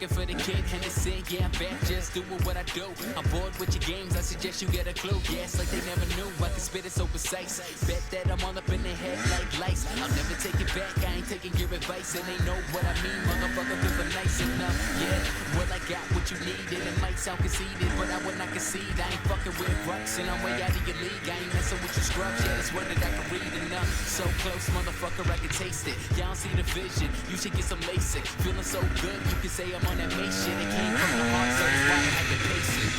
looking for the kid Henderson. Yeah, I'm back, just doing what I do. I'm bored with your games, I suggest you get a clue. Yeah, it's like they never knew, I can spit it so precise. Bet that I'm all up in their head like lice. I'll never take it back, I ain't taking your advice. And they know what I mean, motherfucker, cause I'm nice enough. Yeah, well I got what you need, and it might sound conceited, but I would not concede. I ain't fucking with rucks, and I'm way out of your league. I ain't messing with your scrubs, yeah, it's word that I can read enough. So close, motherfucker, I can taste it. Y'all don't see the vision, you should get some LASIK. Feeling so good, you can say I'm on that main shit. It came from the heart, so it's why I had to pace it.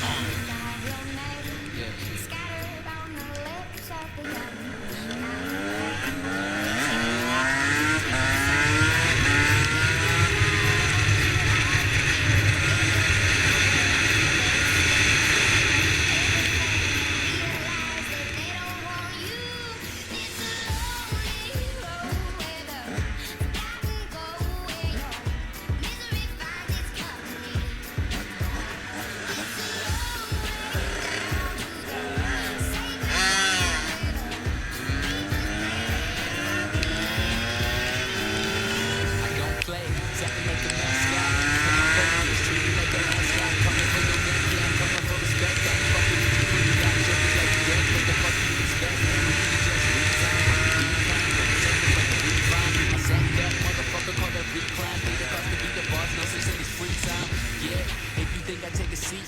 Scattered on the lips of the young.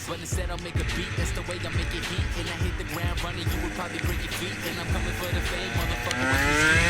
But instead I'll make a beat, that's the way I make it heat. And I hit the ground running, you would probably break your feet. And I'm coming for the fame, motherfucker, what you see?